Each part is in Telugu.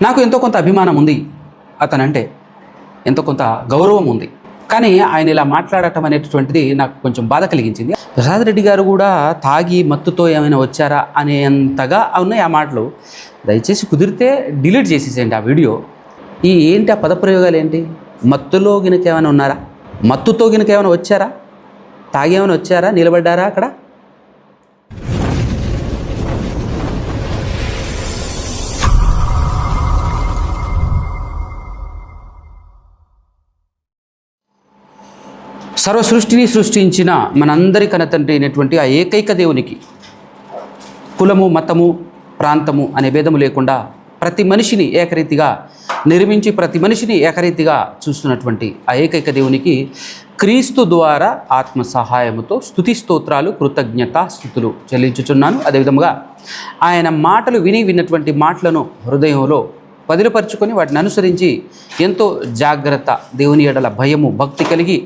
నాకు ఎంతో కొంత అభిమానం ఉంది, అతనంటే ఎంతో కొంత గౌరవం ఉంది. కానీ ఆయన ఇలా మాట్లాడటం అనేటటువంటిది నాకు కొంచెం బాధ కలిగించింది. ప్రసాద్ రెడ్డి గారు కూడా తాగి మత్తుతో ఏమైనా వచ్చారా అనేంతగా ఉన్నాయి ఆ మాటలు. దయచేసి కుదిరితే డిలీట్ చేసేసేయండి ఆ వీడియో. ఏంటి ఆ పదప్రయోగాలు ఏంటి? మత్తులో గినక ఏమైనా ఉన్నారా? మత్తుతో గినక ఏమైనా వచ్చారా? తాగి ఏమైనా వచ్చారా? నిలబడ్డారా అక్కడ? సర్వ సృష్టిని సృష్టించిన మనందరి కనతండ్రి అయినటువంటి ఆ ఏకైక దేవునికి కులము, మతము, ప్రాంతము అనే భేదము లేకుండా ప్రతి మనిషిని ఏకరీతిగా నిర్మించి ప్రతి మనిషిని ఏకరీతిగా చూస్తున్నటువంటి ఆ ఏకైక దేవునికి క్రీస్తు ద్వారా ఆత్మ సహాయముతో స్తుతి స్తోత్రాలు, కృతజ్ఞత స్తుతులు చెల్లించుచున్నాను. అదేవిధంగా ఆయన మాటలు విన్నటువంటి మాటలను హృదయంలో పదిలపరుచుకొని వాటిని అనుసరించి ఎంతో జాగ్రత్త, దేవుని ఎడల భయము, భక్తి కలిగి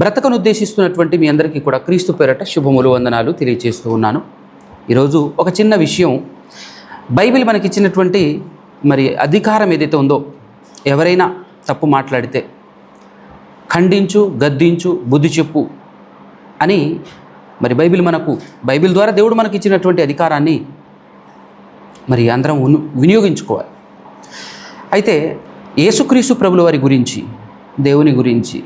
బ్రతకను ఉద్దేశిస్తున్నటువంటి మీ అందరికీ కూడా క్రీస్తు పేరట శుభములు, వందనాలు తెలియజేస్తూ ఉన్నాను. ఈరోజు ఒక చిన్న విషయం, బైబిల్ మనకిచ్చినటువంటి అధికారం ఏదైతే ఉందో, ఎవరైనా తప్పు మాట్లాడితే ఖండించు, గద్దించు, బుద్ధి చెప్పు అని బైబిల్ ద్వారా దేవుడు మనకి ఇచ్చినటువంటి అధికారాన్ని అందరం వినియోగించుకోవాలి. అయితే యేసుక్రీస్తు ప్రభుల వారి గురించి, దేవుని గురించి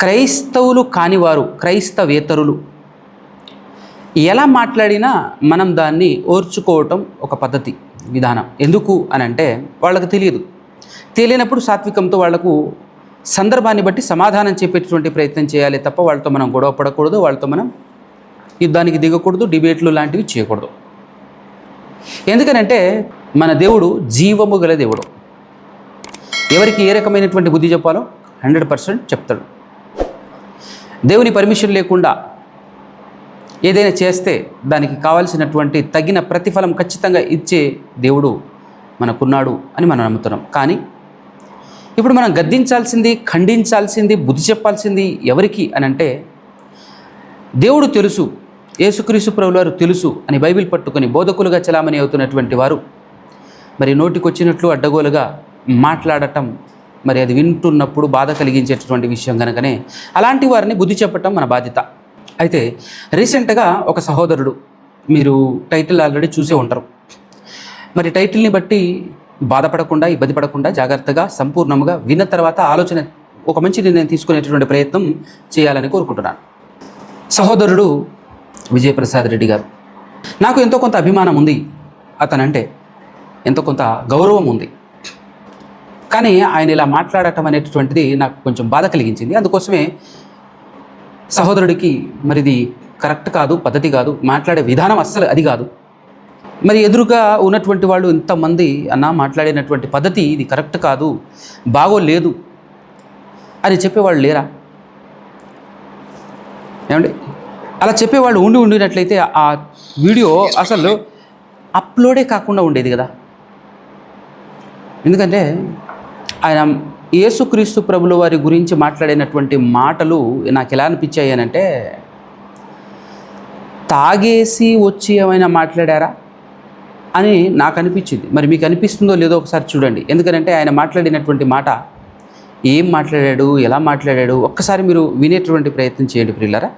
క్రైస్తవులు కానివారు, క్రైస్తవేతరులు ఎలా మాట్లాడినా మనం దాన్ని ఓర్చుకోవటం ఒక పద్ధతి, విధానం. ఎందుకు అనంటే వాళ్ళకు తెలియనప్పుడు సాత్వికంతో వాళ్లకు సందర్భాన్ని బట్టి సమాధానం చెప్పేటటువంటి ప్రయత్నం చేయాలి తప్ప వాళ్ళతో మనం గొడవ పడకూడదు, వాళ్ళతో మనం యుద్ధానికి దిగకూడదు, డిబేట్లు లాంటివి చేయకూడదు. ఎందుకనంటే మన దేవుడు జీవము గల దేవుడు. ఎవరికి ఏ రకమైనటువంటి బుద్ధి చెప్పాలో 100% చెప్తాడు. దేవుని పర్మిషన్ లేకుండా ఏదైనా చేస్తే దానికి కావాల్సినటువంటి తగిన ప్రతిఫలం ఖచ్చితంగా ఇచ్చే దేవుడు మనకున్నాడు అని మనం నమ్ముతున్నాం. కానీ ఇప్పుడు మనం గద్దించాల్సింది, ఖండించాల్సింది, బుద్ధి చెప్పాల్సింది ఎవరికి అనంటే దేవుడు తెలుసు, యేసుక్రీస్తు ప్రభుల వారు తెలుసు అని బైబిల్ పట్టుకొని బోధకులుగా చలామణి అవుతున్నటువంటి వారు నోటికొచ్చినట్లు అడ్డగోలుగా మాట్లాడటం అది వింటున్నప్పుడు బాధ కలిగించేటటువంటి విషయం కనుకనే అలాంటి వారిని బుద్ధి చెప్పటం మన బాధ్యత. అయితే రీసెంట్గా ఒక సహోదరుడు, మీరు టైటిల్ ఆల్రెడీ చూసే ఉంటారు, టైటిల్ని బట్టి బాధపడకుండా, ఇబ్బంది పడకుండా జాగ్రత్తగా సంపూర్ణంగా విన్న తర్వాత ఒక మంచి నిర్ణయం తీసుకునేటటువంటి ప్రయత్నం చేయాలని కోరుకుంటున్నాను. సహోదరుడు విజయప్రసాద్ రెడ్డి గారు, నాకు ఎంతో కొంత అభిమానం ఉంది, అతనంటే ఎంతో కొంత గౌరవం ఉంది. కానీ ఆయన ఇలా మాట్లాడటం అనేటటువంటిది నాకు కొంచెం బాధ కలిగించింది. అందుకోసమే సహోదరుడికి ఇది కరెక్ట్ కాదు, పద్ధతి కాదు, మాట్లాడే విధానం అస్సలు అది కాదు. ఎదురుగా ఉన్నటువంటి వాళ్ళు ఇంతమంది మాట్లాడినటువంటి పద్ధతి ఇది కరెక్ట్ కాదు, బాగోలేదు అని చెప్పేవాళ్ళు లేరా? ఏమండి, అలా చెప్పేవాళ్ళు ఉండినట్లయితే ఆ వీడియో అసలు అప్లోడే కాకుండా ఉండేది కదా. ఎందుకంటే ఆయన యేసుక్రీస్తు ప్రభుల వారి గురించి మాట్లాడినటువంటి మాటలు నాకు ఎలా అనిపించాయి అనంటే, తాగేసి వచ్చి ఏమైనా మాట్లాడారా అని నాకు అనిపించింది. మీకు అనిపిస్తుందో లేదో ఒకసారి చూడండి. ఎందుకంటే ఆయన మాట్లాడినటువంటి మాట, ఏం మాట్లాడాడు, ఎలా మాట్లాడాడు, ఒక్కసారి మీరు వినేటువంటి ప్రయత్నం చేయండి ప్రియులారా.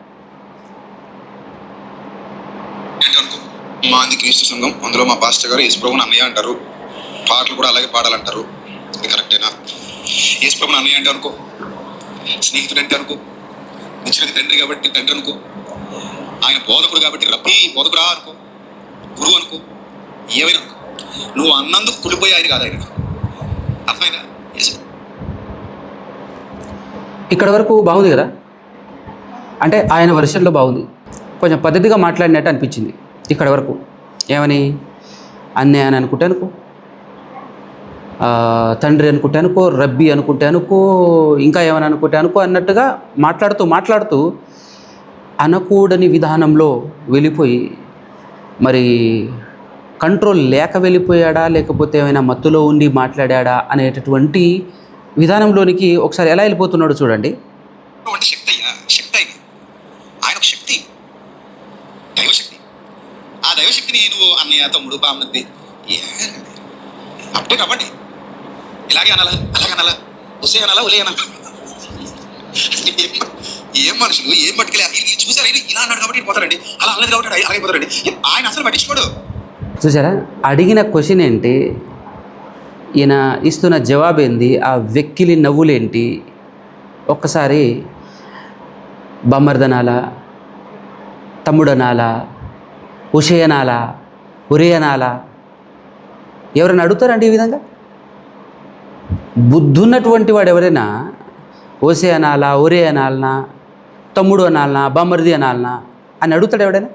మాది క్రీస్తు సంఘం, అందులో మా పాస్టర్ గారు యేసు ప్రభువుని అన్నయ్య అంటారు, పాటలు కూడా అలాగే పాడాలంటారు. ఇది కరెక్టేనా? యేసు ప్రభువుని అన్నయ్య అంటే అనుకో, స్నేహితుడు అంటే అనుకో, నిశ్చయ తండ్రి కాబట్టి తండ్రి అనుకో, ఆయన బోధకుడు కాబట్టి రబ్బీ బోధకురా అనుకో, గురువు అనుకో, ఏమైనా అనుకో. నువ్వు అన్నందుకు కులిపోయి ఆయన కాదు, ఆయన అర్థమైనా? ఇక్కడ వరకు బాగుంది కదా, అంటే ఆయన వర్షన్లో బాగుంది, కొంచెం పద్ధతిగా మాట్లాడినట్టు అనిపించింది. ఇక్కడ వరకు ఏమని అన్నయ్య అని అనుకుంటే అనుకో, తండ్రి అనుకుంటే అనుకో, రబ్బీ అనుకుంటే అనుకో, ఇంకా ఏమని అనుకుంటే అనుకో అన్నట్టుగా మాట్లాడుతూ అనకూడని విధానంలో వెళ్ళిపోయి కంట్రోల్ లేక వెళ్ళిపోయాడా, లేకపోతే ఏమైనా మత్తులో ఉండి మాట్లాడా అనేటటువంటి విధానంలోనికి ఒకసారి ఎలా వెళ్ళిపోతున్నాడు చూడండి. దైవశక్తిని నువ్వు అన్నయ్య, తమ్ముడు, బామ్మది అంటే కాబట్టి ఇలాగే అనాలా అలాగే అనాలా ఉసే అనాలా ఉలే అనాలా ఏం మనుషులు ఏం పట్టుకెళ్ళి చూసారు ఇలా అన్నాడు కాబట్టి పోతారండి, అలా అనలేదు కాబట్టి అలాగే పోతారండి. ఆయన అసలు పట్టించుకోడు. చూసారా, అడిగిన క్వశ్చన్ ఏంటి, ఈయన ఇస్తున్న జవాబు ఏంది, ఆ వెక్కిలి నవ్వులేంటి. ఒక్కసారి బమ్మర్దనాలా, తమ్ముడనాలా, ఉషయనాలా, ఉరేయనాలా, ఎవరైనా అడుగుతారండి ఈ విధంగా? బుద్ధున్నటువంటి వాడు ఎవరైనా ఓసే అనాలా, ఒరే అనాలనా, తమ్ముడు అనాలనా, బామ్మర్ది అనాలనా అని అడుగుతాడు ఎవడైనా?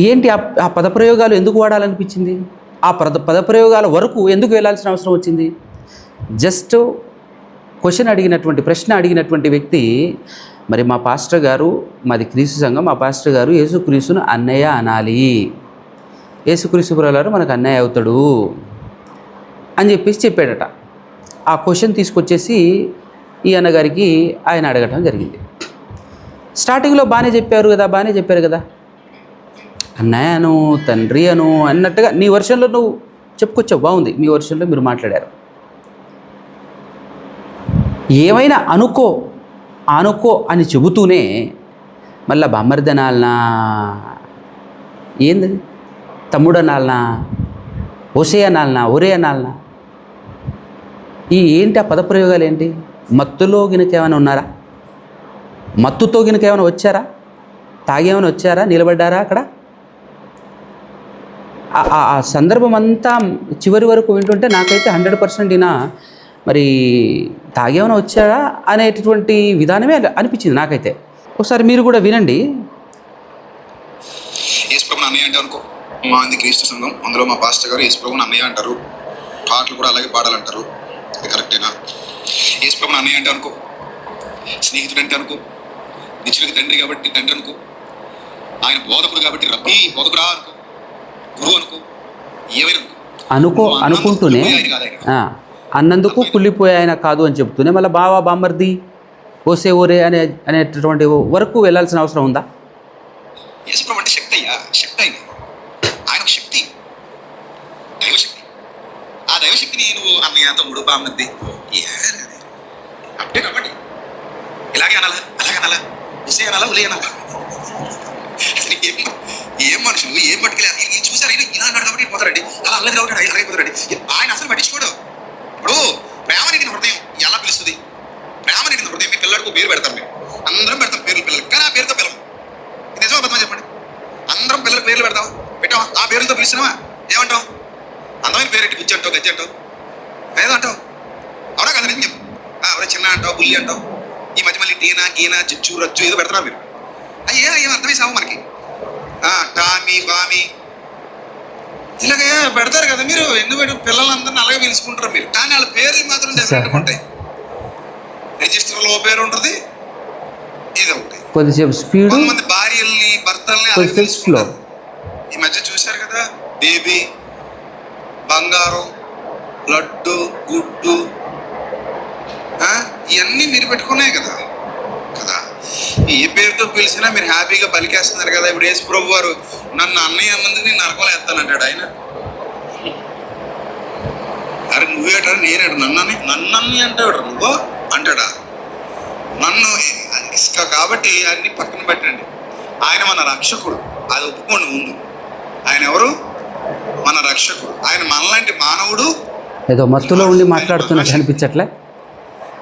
ఏంటి ఆ పదప్రయోగాలు ఎందుకు వాడాలనిపించింది? ఆ పదప్రయోగాల వరకు ఎందుకు వెళ్ళాల్సిన అవసరం వచ్చింది? జస్ట్ ప్రశ్న అడిగినటువంటి వ్యక్తి, మరి మా పాస్టర్ గారు, మాది క్రీస్తు సంఘం, మా పాస్టర్ గారు యేసుక్రీస్తును అన్నయ్య అనాలి, యేసుక్రీస్తు గారు మనకు అన్నయ్య అవుతాడు అని చెప్పేసి చెప్పాడట. ఆ క్వశ్చన్ తీసుకొచ్చేసి ఈ అన్నగారికి ఆయన అడగటం జరిగింది. స్టార్టింగ్లో బాగానే చెప్పారు కదా, అన్నయ్య అను, తండ్రి అను అన్నట్టుగా నీ వర్షన్లో నువ్వు చెప్పుకొచ్చావు, బాగుంది, మీ వర్షన్లో మీరు మాట్లాడారు. ఏమైనా అనుకో అని చెబుతూనే మళ్ళీ బామ్మర్ది అనాలనా, ఏంది తమ్ముడు అనాలనా, ఒసే అనాలనా, ఒరే అనాలనా, ఏంటి ఆ పదప్రయోగాలు ఏంటి? మత్తులో గినకేమైనా ఉన్నారా? మత్తుతో గినకేమైనా వచ్చారా? తాగేమైనా వచ్చారా? నిలబడ్డారా అక్కడ? ఆ సందర్భం అంతా చివరి వరకు వింటుంటే నాకైతే 100% ఈయన మరి తాగేమైనా వచ్చారా అనేటటువంటి విధానమే అనిపించింది నాకైతే. ఒకసారి మీరు కూడా వినండి. యేసుప్రభుని అన్నయ్య అంటే అనుకో, మాది క్రీస్తు సంఘం, అందులో మా పాస్టర్ గారు యేసుప్రభుని అన్నయ్య అంటారు, పాటలు కూడా అలాగే పాడాలంటారు. ఇది కరెక్టేనా? యేసుప్రభుని అన్నయ్య అంటే అనుకో, స్నేహితుడు అంటే అనుకో, నిత్యుడికి తండ్రి కాబట్టి తండ్రి అనుకో, ఆయన బోధకుడు కాబట్టి రబ్బీ బోధకుడా అనుకో, గురువు అనుకో, ఏమైనా అనుకుంటూనే అన్నందుకు కుళ్ళిపోయే ఆయన కాదు అని చెప్తూనే మళ్ళీ బావా, బామ్మర్ది, ఓసే ఓరే అనేటటువంటి వరకు వెళ్ళాల్సిన అవసరం ఉందా? యేసుప్రభు అంటే శక్తి అయ్యా, శక్తి ఆయన, ఆయన శక్తి, దైవశక్తి. ఆ దైవశక్తిని నువ్వు అన్నయ్య, తమ్ముడు, బామ్మర్ది అప్పుడే కాబట్టి ఇలాగే అనాలా అలాగే అనాలా ఉసే అనాలా ఉలే అనాలా? ఏం మనుషులు ఏం పట్టుకెళ్ళి చూసారు ఇలా అన్నాడు కాబట్టి పోతారండి, అలా అనలేదు కాబట్టి అలాగే పోతారండి. ఆయన అసలు పట్టించుకోడు. ఇప్పుడు ప్రేమ నిండిన హృదయం ఎలా పిలుస్తుంది? ప్రేమ నిండిన హృదయం, మీ పిల్లలకు పేరు పెడతారు, మీరు అందరం పెడతాం పిల్లలు, కానీ ఆ పేరుతో పిలవం. ఇది నిజమా అబద్ధమా చెప్పండి? అందరం పిల్లలకు పేర్లు పెడతాం, పెట్టావా? ఆ పేర్లతో పిలుస్తున్నావా? ఏమంటావు? అందమైన పేరెట్టి బుజ్జి అంటావు, గజ్జి అంటావు, ఏదో అంటావు, అవునా కదా? నేను చెప్పు, ఎవరో చిన్న అంటావు, బుల్లి అంటావు, ఈ మధ్య మళ్ళీ టీనా గీనా జిచ్చు రచ్చు ఏదో పెడతారా మీరు? ఏం అర్థమే సావు మనకి. టామీ బామీ ఇలాగే పెడతారు కదా మీరు. ఎందుకు పిల్లలందరినీ అలాగే పిలుచుకుంటారు మీరు, కానీ వాళ్ళ పేర్లు మాత్రం డిఫరెంట్గా ఉంటాయి. రిజిస్టర్లో పేరు ఉంటుంది, ఇది ఒకటి. కొద్దిసేపు స్పీడ్, కొంతమంది భార్యల్ని భర్తల్ని అలాగే పిలుచుకుంటారు. ఈ మధ్య చూశారు కదా, బేబీ, బంగారం, లడ్డు, గుడ్డు, ఇవన్నీ మీరు పెట్టుకున్నాయి కదా. ఏ పేరుతో పిలిచినా మీరు హ్యాపీగా పలికేస్తున్నారు కదా. ఇప్పుడు యేసు ప్రభు వారు నన్ను అన్నయ్య అన్నందుకు నేను నరకలు వేస్తానంటాడు ఆయన. అరే నువ్వేటాడు, నేనేడు, నన్నని అంటాడు, నువ్వు అంటాడా? నన్ను ఇసుక కాబట్టి అన్ని పక్కన పెట్టండి. ఆయన మన రక్షకుడు, అది ఒప్పుకోండి ముందు. ఆయన ఎవరు? మన రక్షకుడు. ఆయన మనలాంటి మానవుడు. ఏదో మత్తులో ఉండి మాట్లాడుతున్నట్టు అనిపించట్లే.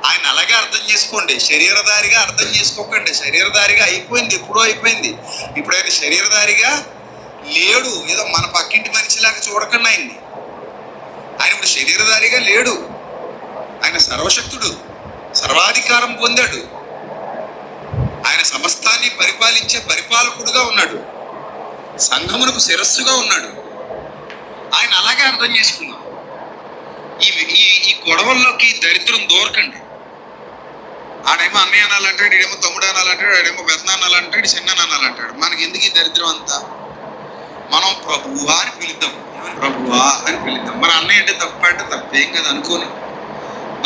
ఆయన అలాగే అర్థం చేసుకోండి, శరీరధారిగా అర్థం చేసుకోకండి. శరీరధారిగా అయిపోయింది, ఎప్పుడో అయిపోయింది. ఇప్పుడు ఆయన శరీరధారిగా లేడు. ఏదో మన పక్కింటి మనిషిలాగా చూడకండి ఆయన్ని. ఆయన ఇప్పుడు శరీరధారిగా లేడు. ఆయన సర్వశక్తుడు, సర్వాధికారం పొందాడు. ఆయన సమస్తాన్ని పరిపాలించే పరిపాలకుడుగా ఉన్నాడు, సంఘమునకు శిరస్సుగా ఉన్నాడు. ఆయన అలాగే అర్థం చేసుకుందాం. ఈ గొడవల్లోకి దరిద్రం దూరకండి. ఆడేమో అన్నయ్య అనాలంటాడు, ఈడేమో తమ్ముడు అనాలంటాడు, ఆడేమో పెద్ద అనాలంటాడు, చిన్న అనాలంటాడు. మనకి ఎందుకు ఈ దరిద్రం అంతా? మనం ప్రభువా అని పిలుద్దాం, ప్రభువా అని పిలుద్దాం. మరి అన్నయ్య అంటే తప్పేం కదా అనుకోని,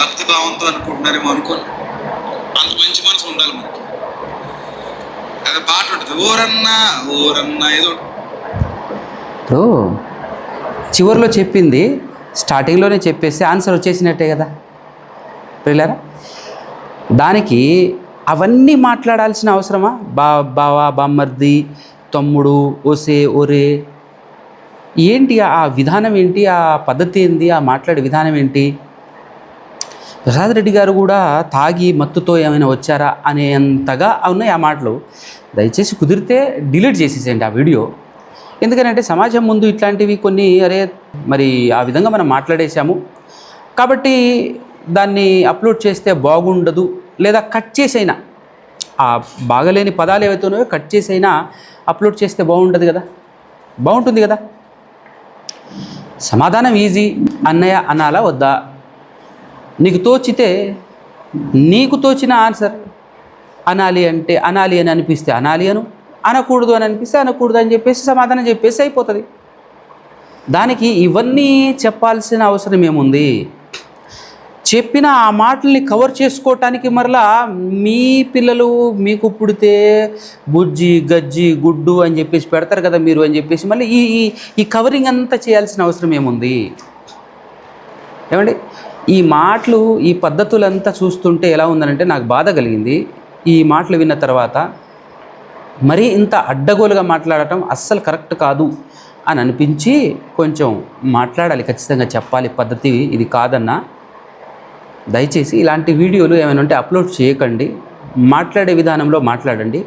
భక్తి భావంతో అనుకుంటున్నారేమో అనుకోని. అంత మంచి మనసు ఉండాలి మనకి. అదే పాట ఉంటుంది, ఓరన్నా ఓరన్నా ఏదో. చివరిలో చెప్పింది స్టార్టింగ్లోనే చెప్పేస్తే ఆన్సర్ వచ్చేసినట్టే కదా పిల్లరా. దానికి అవన్నీ మాట్లాడాల్సిన అవసరమా? బావా, బామ్మర్ది, తమ్ముడు, ఓసే, ఒరే, ఏంటి ఆ విధానం ఏంటి? ఆ పద్ధతి ఏంటి? ఆ మాట్లాడే విధానం ఏంటి? ప్రసాద్ రెడ్డి గారు కూడా తాగి మత్తుతో ఏమైనా వచ్చారా అనేంతగా ఉన్నాయి ఆ మాటలు. దయచేసి కుదిరితే డిలీట్ చేసేసేయండి ఆ వీడియో. ఎందుకంటే సమాజం ముందు ఇట్లాంటివి కొన్ని అరే మరి ఆ విధంగా మనం మాట్లాడేశాము కాబట్టి దాన్ని అప్లోడ్ చేస్తే బాగుండదు, లేదా కట్ చేసైనా ఆ బాగలేని పదాలు ఏవైతే ఉన్నాయో కట్ చేసైనా అప్లోడ్ చేస్తే బాగుంటుంది కదా, బాగుంటుంది కదా. సమాధానం ఈజీ, అన్నయ్య అనాలా వద్దా? నీకు తోచితే నీకు తోచిన ఆన్సర్ అనాలి అంటే అనాలి అని అనిపిస్తే అనాలి అను, అనకూడదు అని అనిపిస్తే అనకూడదు అని చెప్పేసి సమాధానం చెప్పేసి అయిపోతుంది. దానికి ఇవన్నీ చెప్పాల్సిన అవసరం ఏముంది? చెప్పిన ఆ మాటల్ని కవర్ చేసుకోవటానికి మరలా మీ పిల్లలు మీకు పుడితే బుజ్జి, గజ్జి, గుడ్డు అని చెప్పేసి పెడతారు కదా మీరు అని చెప్పేసి మళ్ళీ ఈ ఈ కవరింగ్ అంతా చేయాల్సిన అవసరం ఏముంది? ఏమండి, ఈ మాటలు ఈ పద్ధతులంతా చూస్తుంటే ఎలా ఉందనంటే నాకు బాధ కలిగింది. ఈ మాటలు విన్న తర్వాత మరీ ఇంత అడ్డగోలుగా మాట్లాడటం అస్సలు కరెక్ట్ కాదు అని అనిపించి కొంచెం మాట్లాడాలి, ఖచ్చితంగా చెప్పాలి. పద్ధతి ఇది కాదన్నా, దయచేసి ఇలాంటి వీడియోలు ఏమైనా ఉంటే అప్లోడ్ చేయకండి. మాట్లాడే విధానంలో మాట్లాడండి.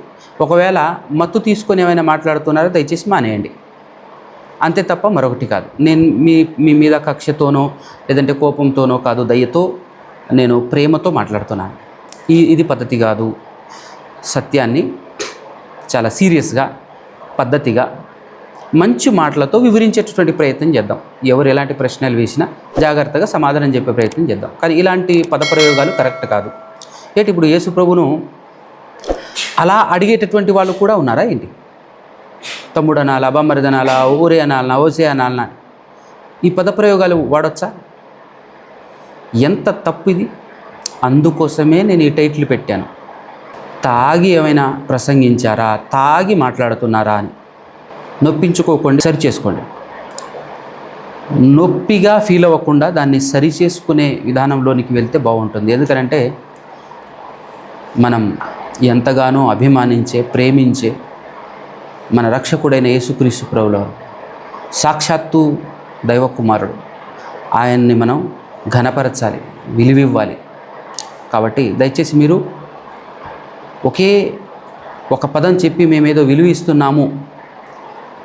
ఒకవేళ మత్తు తీసుకొని ఏమైనా మాట్లాడుతున్నారో దయచేసి మానేయండి, అంతే తప్ప మరొకటి కాదు. నేను మీ మీద కక్షతోనో లేదంటే కోపంతోనో కాదు, దయతో నేను ప్రేమతో మాట్లాడుతున్నాను. ఇది పద్ధతి కాదు. సత్యాన్ని చాలా సీరియస్గా, పద్ధతిగా, మంచి మాటలతో వివరించేటటువంటి ప్రయత్నం చేద్దాం. ఎవరు ఎలాంటి ప్రశ్నలు వేసినా జాగ్రత్తగా సమాధానం చెప్పే ప్రయత్నం చేద్దాం. కానీ ఇలాంటి పదప్రయోగాలు కరెక్ట్ కాదు. ఏంటి ఇప్పుడు యేసు ప్రభువును అలా అడిగేటటువంటి వాళ్ళు కూడా ఉన్నారా ఏంటి? తమ్ముడు అనాలా, బామ్మరిది అనాలా, ఊరే అనాలనా, ఓసే అనాలనా, ఈ పదప్రయోగాలు వాడొచ్చా? ఎంత తప్పు ఇది! అందుకోసమే నేను ఈ టైటిల్ పెట్టాను. తాగి ఏమైనా ప్రసంగించారా, తాగి మాట్లాడుతున్నారా అని. నొప్పించుకోకండి, సరి చేసుకోండి. నొప్పిగా ఫీల్ అవ్వకుండా దాన్ని సరి చేసుకునే విధానంలోనికి వెళ్తే బాగుంటుంది. ఎందుకంటే మనం ఎంతగానో అభిమానించే, ప్రేమించే మన రక్షకుడైన యేసుక్రీస్తు ప్రభువు సాక్షాత్తు దైవకుమారుడు, ఆయన్ని మనం ఘనపరచాలి, విలువివ్వాలి. కాబట్టి దయచేసి మీరు ఒక పదం చెప్పి మేమేదో విలువ ఇస్తున్నాము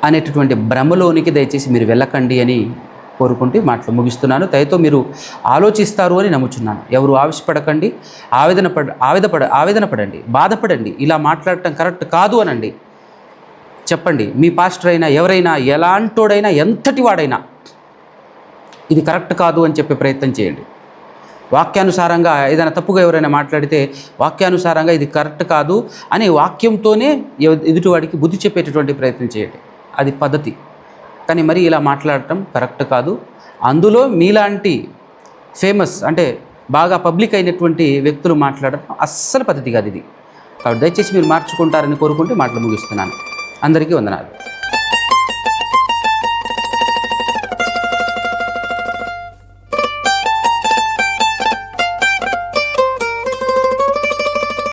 అనేటటువంటి భ్రమలోనికి దయచేసి మీరు వెళ్ళకండి అని కోరుకుంటూ మాటలు ముగిస్తున్నాను. దయతో మీరు ఆలోచిస్తారు అని నమ్ముచున్నాను. ఎవరు ఆవేశపడకండి, ఆవేదన పడండి, బాధపడండి. ఇలా మాట్లాడటం కరెక్ట్ కాదు అనండి, చెప్పండి. మీ పాస్టర్ అయినా, ఎవరైనా, ఎలాంటోడైనా, ఎంతటి వాడైనా ఇది కరెక్ట్ కాదు అని చెప్పే ప్రయత్నం చేయండి. వాక్యానుసారంగా ఏదైనా తప్పుగా ఎవరైనా మాట్లాడితే వాక్యానుసారంగా ఇది కరెక్ట్ కాదు అని వాక్యంతోనే ఎదుటివాడికి బుద్ధి చెప్పేటటువంటి ప్రయత్నం చేయండి. అది పద్ధతి. కానీ మరి ఇలా మాట్లాడటం కరెక్ట్ కాదు. అందులో మీలాంటి ఫేమస్ అంటే బాగా పబ్లిక్ అయినటువంటి వ్యక్తులు మాట్లాడటం అస్సలు పద్ధతి కాదు ఇది. కాబట్టి దయచేసి మీరు మార్చుకుంటారని కోరుకుంటూ మాటలు ముగిస్తున్నాను. అందరికీ వందనాలు.